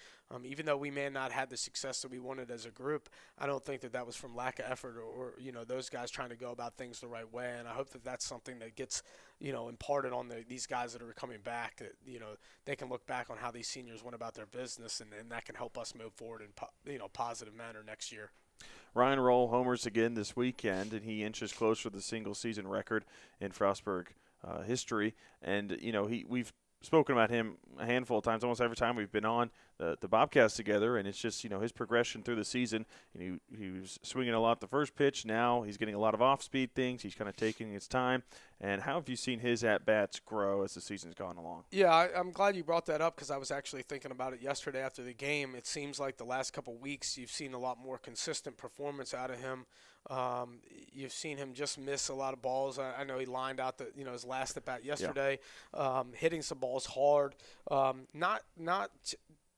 even though we may not have the success that we wanted as a group, I don't think that was from lack of effort or those guys trying to go about things the right way. And I hope that that's something that gets imparted on these guys that are coming back, that they can look back on how these seniors went about their business, and that can help us move forward in positive manner next year. Ryan Roll homers again this weekend, and he inches closer to the single-season record in Frostburg history. And we've spoken about him a handful of times, almost every time we've been on the Bobcast together, and it's just his progression through the season. He was swinging a lot the first pitch. Now he's getting a lot of off-speed things. He's kind of taking his time. And how have you seen his at-bats grow as the season's gone along? Yeah, I'm glad you brought that up, because I was actually thinking about it yesterday after the game. It seems like the last couple weeks you've seen a lot more consistent performance out of him. You've seen him just miss a lot of balls. I know he lined out his last at bat yesterday, hitting some balls hard.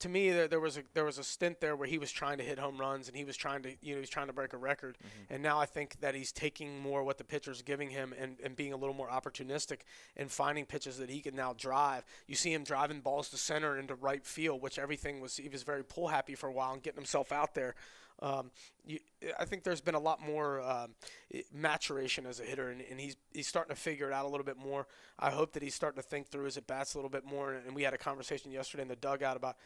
To me, there was a stint there where he was trying to hit home runs, and he was trying to break a record. Mm-hmm. And now I think that he's taking more what the pitcher's giving him and being a little more opportunistic and finding pitches that he can now drive. You see him driving balls to center into right field, which he was very pull happy for a while and getting himself out there. I think there's been a lot more maturation as a hitter, and he's starting to figure it out a little bit more. I hope that he's starting to think through his at-bats a little bit more, and we had a conversation yesterday in the dugout about,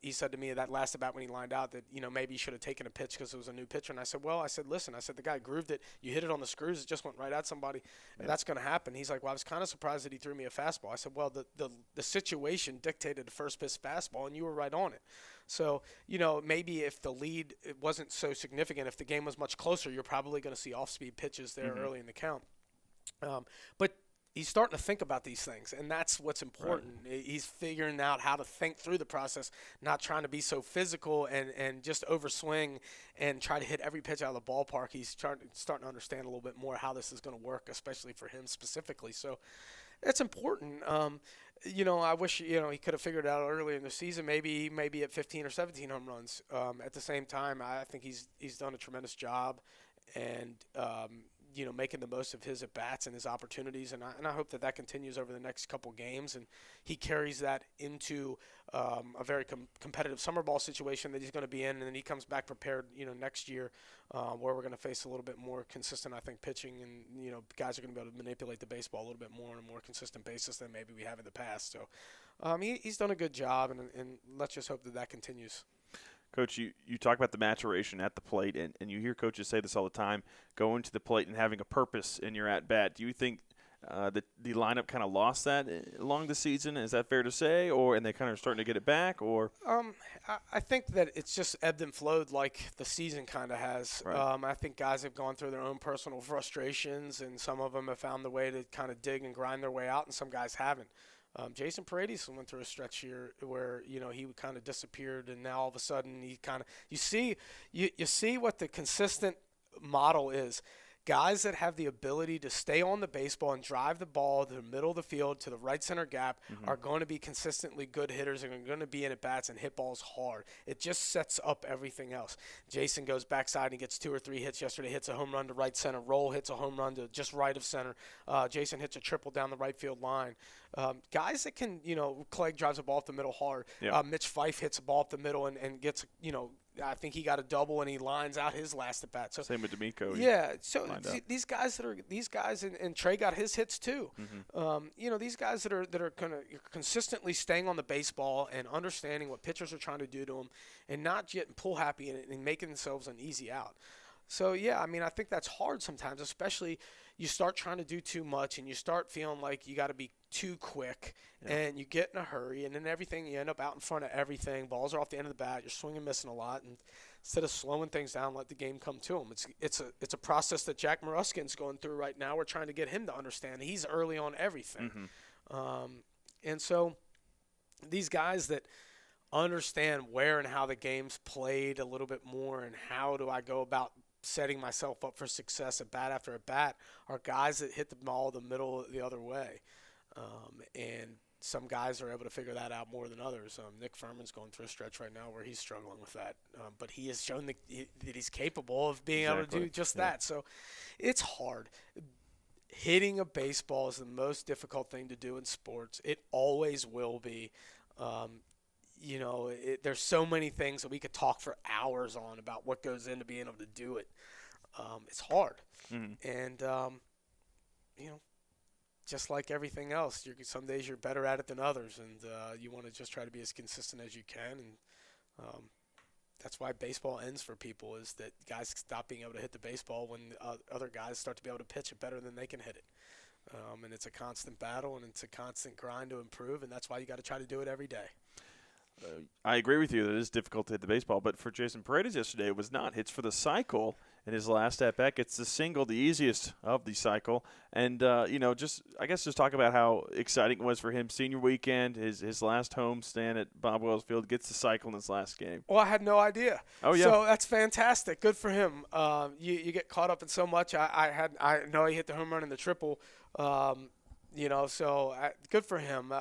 he said to me that last at-bat when he lined out that, maybe he should have taken a pitch because it was a new pitcher. And I said, listen, the guy grooved it. You hit it on the screws. It just went right at somebody. Yeah. That's going to happen. He's like, well, I was kind of surprised that he threw me a fastball. I said, well, the situation dictated the first pitch fastball, and you were right on it. So, maybe if the lead wasn't so significant, if the game was much closer, you're probably going to see off-speed pitches there early in the count. But he's starting to think about these things, and that's what's important. Right. He's figuring out how to think through the process, not trying to be so physical and just overswing and try to hit every pitch out of the ballpark. He's starting to understand a little bit more how this is going to work, especially for him specifically. So that's important. I wish, he could have figured it out earlier in the season, maybe at 15 or 17 home runs. At the same time, I think he's done a tremendous job. And, making the most of his at-bats and his opportunities, and I hope that continues over the next couple games, and he carries that into a very competitive summer ball situation that he's going to be in, and then he comes back prepared, next year, where we're going to face a little bit more consistent, I think, pitching, and guys are going to be able to manipulate the baseball a little bit more on a more consistent basis than maybe we have in the past. So he's done a good job, and let's just hope that continues. Coach, you talk about the maturation at the plate, and you hear coaches say this all the time, going to the plate and having a purpose in your at-bat. Do you think that the lineup kind of lost that along the season? Is that fair to say? And they kind of starting to get it back? Or I think that it's just ebbed and flowed like the season kind of has. Right. I think guys have gone through their own personal frustrations, and some of them have found the way to kind of dig and grind their way out, and some guys haven't. Jason Paredes went through a stretch here where he kind of disappeared, and now all of a sudden he kind of you see what the consistent model is. Guys that have the ability to stay on the baseball and drive the ball to the middle of the field to the right center gap are going to be consistently good hitters and are going to be in at bats and hit balls hard. It just sets up everything else. Jason goes backside and he gets 2 or 3 hits yesterday. Hits a home run to right center. Roll hits a home run to just right of center. Jason hits a triple down the right field line. Guys that can, Clegg drives a ball up the middle hard. Yeah. Mitch Fife hits a ball up the middle and gets, I think he got a double and he lines out his last at bat. So same with D'Amico. Yeah. So these guys and Trey got his hits too. These guys that are kind of consistently staying on the baseball and understanding what pitchers are trying to do to them, and not getting pull happy and making themselves an easy out. So, yeah, I think that's hard sometimes, especially you start trying to do too much and you start feeling like you got to be too quick and you get in a hurry, and then you end up out in front of everything. Balls are off the end of the bat. You're swinging and missing a lot. And instead of slowing things down, let the game come to him. It's a process that Jack Maruskin's going through right now. We're trying to get him to understand. He's early on everything. And so these guys that understand where and how the game's played a little bit more and how do I go about setting myself up for success at bat after at bat are guys that hit the ball the middle the other way. And some guys are able to figure that out more than others. Nick Furman's going through a stretch right now where he's struggling with that. But he has shown that he's capable of being able to do just that. So it's hard. Hitting a baseball is the most difficult thing to do in sports. It always will be. There's so many things that we could talk for hours on about what goes into being able to do it. It's hard. And, just like everything else, some days you're better at it than others, and you want to just try to be as consistent as you can. And that's why baseball ends for people, is that guys stop being able to hit the baseball when other guys start to be able to pitch it better than they can hit it. And it's a constant battle, and it's a constant grind to improve, and that's why you got to try to do it every day. I agree with you that it is difficult to hit the baseball, but for Jason Paredes yesterday, it was not. Hits for the cycle in his last at-bat. It's the single, the easiest of the cycle. And, just talk about how exciting it was for him. Senior weekend, his last home stand at Bob Wells Field, gets the cycle in his last game. Well, I had no idea. Oh, yeah. So that's fantastic. Good for him. You get caught up in so much. I know he hit the home run and the triple, so good for him.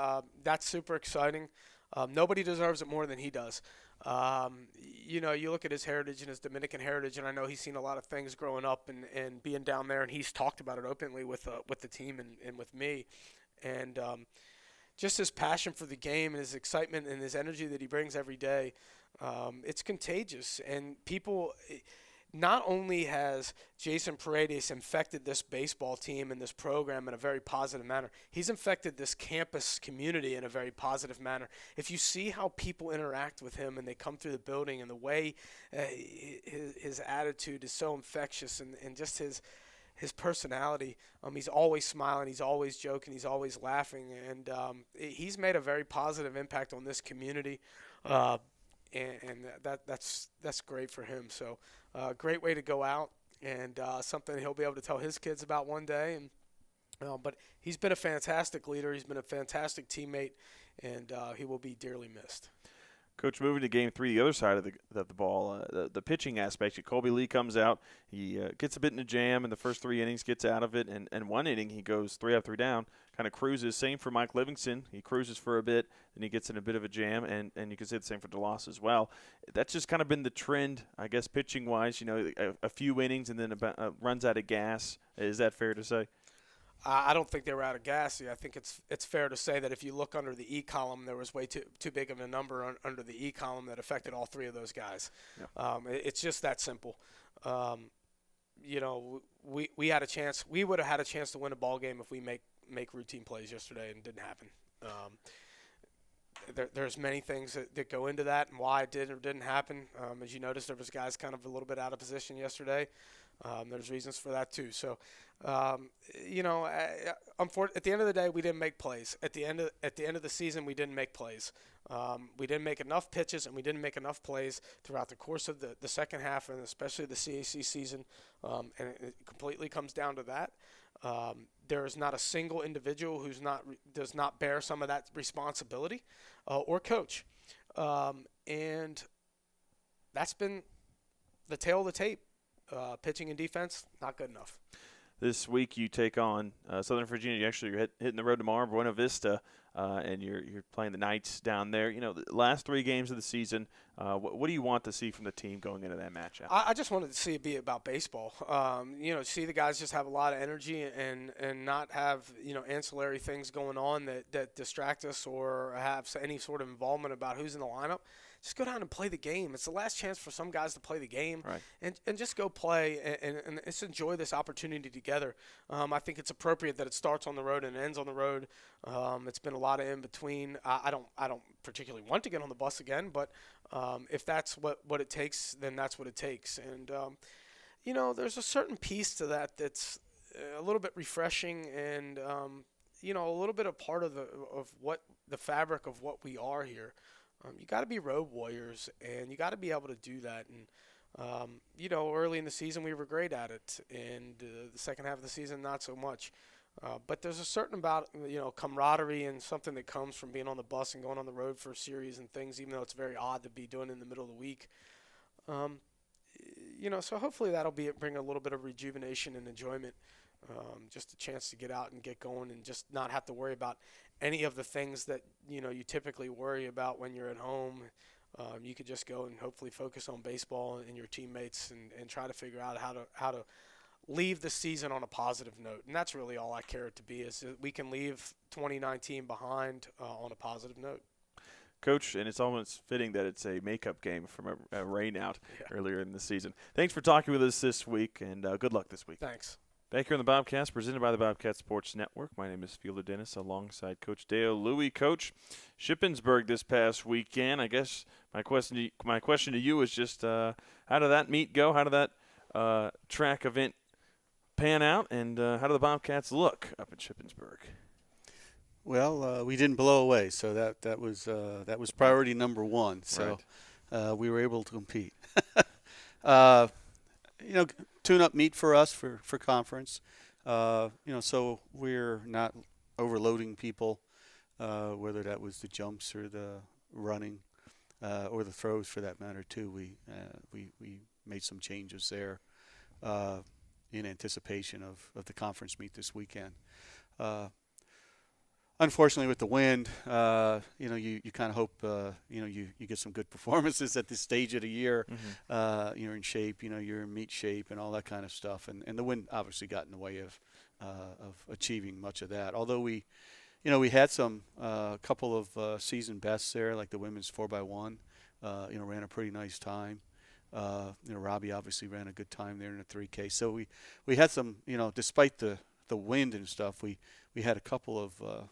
That's super exciting. Nobody deserves it more than he does. You look at his heritage and his Dominican heritage, and I know he's seen a lot of things growing up and being down there, and he's talked about it openly with the team and with me. And just his passion for the game and his excitement and his energy that he brings every day, it's contagious. And people – not only has Jason Paredes infected this baseball team and this program in a very positive manner, he's infected this campus community in a very positive manner. If you see how people interact with him and they come through the building and the way his attitude is so infectious and just his personality, he's always smiling, he's always joking, he's always laughing, and he's made a very positive impact on this community. And that's great for him. So great way to go out, and something he'll be able to tell his kids about one day. And but he's been a fantastic leader. He's been a fantastic teammate, and he will be dearly missed. Coach, moving to Game 3, the other side of the ball, the pitching aspect. Colby Lee comes out. He gets a bit in a jam in the first 3 innings, gets out of it, and 1 inning he goes 3 up, 3 down, kind of cruises. Same for Mike Livingston. He cruises for a bit, then he gets in a bit of a jam, and you can say the same for DeLoss as well. That's just kind of been the trend, I guess, pitching-wise. A few innings and then runs out of gas. Is that fair to say? I don't think they were out of gas. I think it's fair to say that if you look under the E column, there was way too big of a number under the E column that affected all three of those guys. Yeah. It's just that simple. We had a chance. We would have had a chance to win a ball game if we make routine plays yesterday, and it didn't happen. There's many things that go into that and why it did or didn't happen. As you noticed, there was guys kind of a little bit out of position yesterday. There's reasons for that too. So, at the end of the day, we didn't make plays. At the end of the season, we didn't make plays. We didn't make enough pitches, and we didn't make enough plays throughout the course of the second half, and especially the CAC season. And it completely comes down to that. There is not a single individual who does not bear some of that responsibility, or coach, and that's been the tail of the tape. Pitching and defense, not good enough. This week you take on Southern Virginia. You're hitting the road tomorrow, Buena Vista, and you're playing the Knights down there. The last 3 games of the season, what do you want to see from the team going into that matchup? I just wanted to see it be about baseball. See the guys just have a lot of energy and not have ancillary things going on that distract us or have any sort of involvement about who's in the lineup. Just go down and play the game. It's the last chance for some guys to play the game, right. and just go play and just enjoy this opportunity together. I think it's appropriate that it starts on the road and ends on the road. It's been a lot of in between. I don't particularly want to get on the bus again, but if that's what it takes, then that's what it takes. And there's a certain piece to that that's a little bit refreshing and a little bit of part of what the fabric of what we are here. You got to be road warriors, and you got to be able to do that. And, early in the season we were great at it, and the second half of the season not so much. But there's a certain about, camaraderie and something that comes from being on the bus and going on the road for a series and things, even though it's very odd to be doing it in the middle of the week. So hopefully that'll bring a little bit of rejuvenation and enjoyment. Just a chance to get out and get going and just not have to worry about any of the things that you typically worry about when you're at home. You could just go and hopefully focus on baseball and your teammates and try to figure out how to leave the season on a positive note. And that's really all I care it to be, is that we can leave 2019 behind on a positive note. Coach, and it's almost fitting that it's a makeup game from a rain out earlier in the season. Thanks for talking with us this week, and good luck this week. Thanks. Back here on the Bobcast, presented by the Bobcat Sports Network. My name is Fielder Dennis, alongside Coach Dale Louie. Coach, Shippensburg this past weekend. I guess my question to you is just how did that meet go? How did that track event pan out? And how do the Bobcats look up at Shippensburg? Well, we didn't blow away, so that was priority number one. So we were able to compete. Tune-up meet for us for conference. So we're not overloading people, whether that was the jumps or the running, or the throws for that matter too. We made some changes there in anticipation of the conference meet this weekend. Unfortunately, with the wind, you kind of hope, you get some good performances at this stage of the year. Mm-hmm. You're in shape, you're in meet shape and all that kind of stuff. And the wind obviously got in the way of achieving much of that. Although we had some couple of season bests there, like the women's 4x1, ran a pretty nice time. Robbie obviously ran a good time there in the 3K. So we had some, despite the wind and stuff, we had a couple of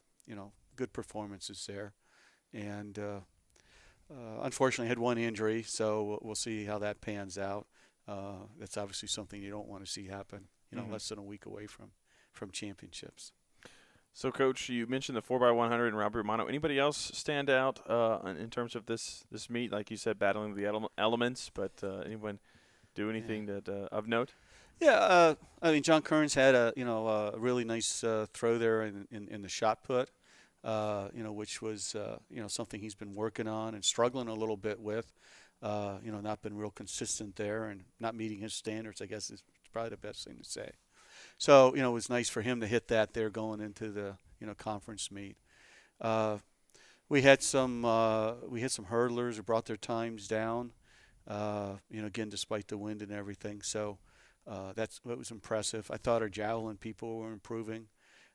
good performances there, and unfortunately had one injury, so we'll see how that pans out. That's obviously something you don't want to see happen, mm-hmm. less than a week away from championships. So, Coach, you mentioned the 4x100 and Robbie Romano. Anybody else stand out in terms of this meet? Like you said, battling the elements, but anyone do anything that of note? Yeah, John Kearns had a really nice throw there in the shot put, which was something he's been working on and struggling a little bit with. Not been real consistent there and not meeting his standards, I guess is probably the best thing to say. So it was nice for him to hit that there going into conference meet. We had some hurdlers who brought their times down. Again, despite the wind and everything. So that was impressive. I thought our javelin people were improving.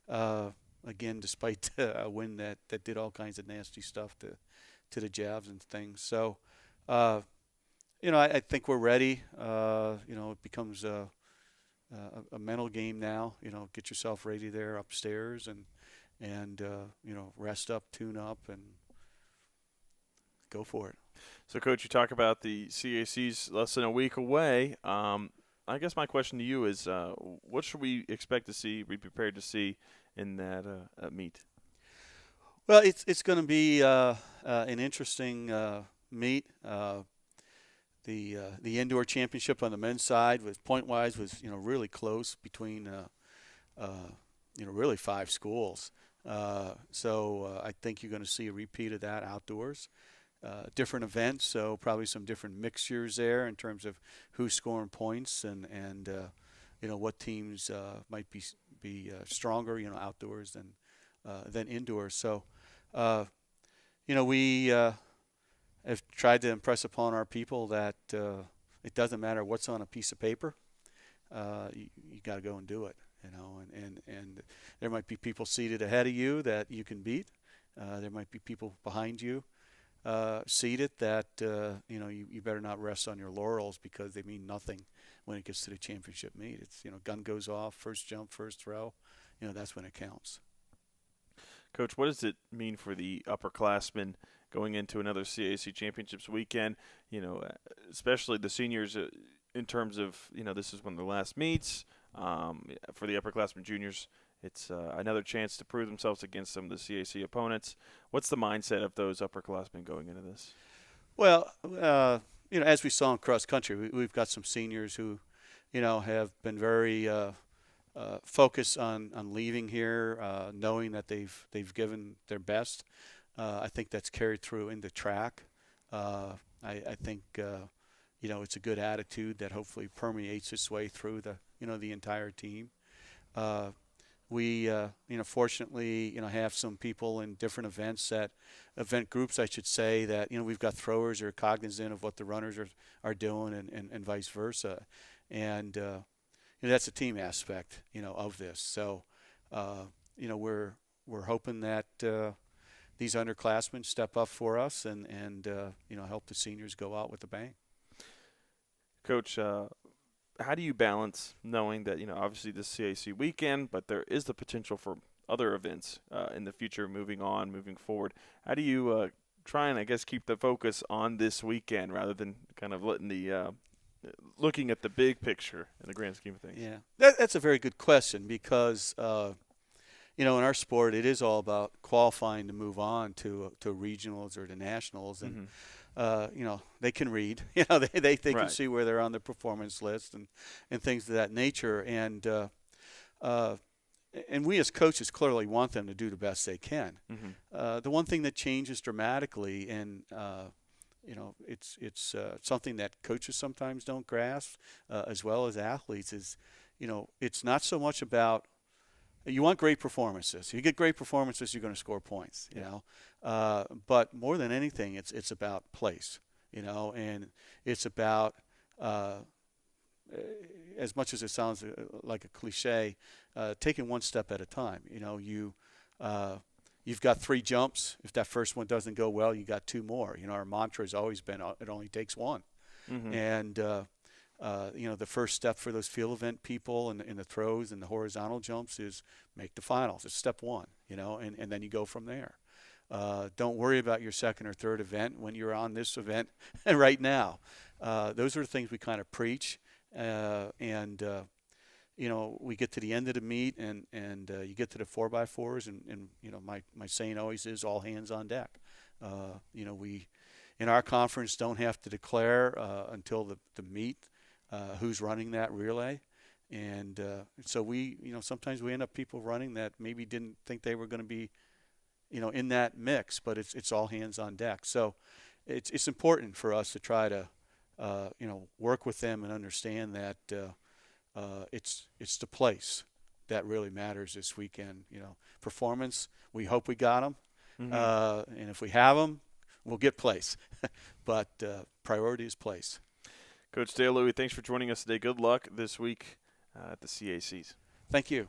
Again, despite a wind that did all kinds of nasty stuff to the jabs and things. So, I think we're ready. It becomes a mental game now. Get yourself ready there upstairs and rest up, tune up, and go for it. So, Coach, you talk about the CAC's less than a week away. I guess my question to you is, what should we expect to see, be prepared to see in that meet? Well, it's going to be an interesting meet. The indoor championship on the men's side was point-wise was really close between really 5 schools. So I think you're going to see a repeat of that outdoors. Different events, so probably some different mixtures there in terms of who's scoring points and what teams might be stronger outdoors than indoors. So we have tried to impress upon our people that it doesn't matter what's on a piece of paper. You got to go and do it. And there might be people seated ahead of you that you can beat. There might be people behind you seated that you better not rest on your laurels because they mean nothing when it gets to the championship meet. It's gun goes off, first jump, first throw. That's when it counts. Coach, what does it mean for the upperclassmen going into another CAC championships weekend? Especially the seniors in terms of this is one of their last meets. For the upperclassmen juniors, it's another chance to prove themselves against some of the CAC opponents. What's the mindset of those upperclassmen going into this? Well, as we saw in cross country, we've got some seniors who, have been very focused on leaving here, knowing that they've given their best. I think that's carried through into track. I think it's a good attitude that hopefully permeates its way through the entire team. We, fortunately, have some people in different event groups, I should say, that, we've got throwers who are cognizant of what the runners are doing and vice versa. And, that's a team aspect, of this. So, we're hoping that these underclassmen step up for us and help the seniors go out with a bang. Coach, how do you balance knowing that, obviously this CAC weekend, but there is the potential for other events in the future moving forward? How do you try and, I guess, keep the focus on this weekend rather than kind of letting looking at the big picture in the grand scheme of things? Yeah, that's a very good question because, in our sport, it is all about qualifying to move on to regionals or to nationals. And, they can read, they can Right. see where they're on the performance list and things of that nature. And we as coaches clearly want them to do the best they can. Mm-hmm. The one thing that changes dramatically, and it's something that coaches sometimes don't grasp, as well as athletes, is it's not so much about you want great performances. You get great performances, you're going to score points. But more than anything, it's about place. And it's about as much as it sounds like a cliche, taking one step at a time. You've got 3 jumps. If that first one doesn't go well, you got 2 more. Our mantra has always been it only takes one. Mm-hmm. And the first step for those field event people in the throws and the horizontal jumps is make the finals. It's step 1. And then you go from there. Don't worry about your second or third event when you're on this event right now. Those are the things we kind of preach. We get to the end of the meet and you get to the 4x4s and my saying always is all hands on deck. We in our conference don't have to declare until the meet who's running that relay. And so we, sometimes we end up people running that maybe didn't think they were going to be, in that mix, but it's all hands on deck. So it's important for us to try to, work with them and understand that it's the place. that really matters this weekend. You know, performance. We hope we got them, and if we have them, we'll get place. But priority is place. Coach Dale Louie, thanks for joining us today. Good luck this week at the CACs. Thank you.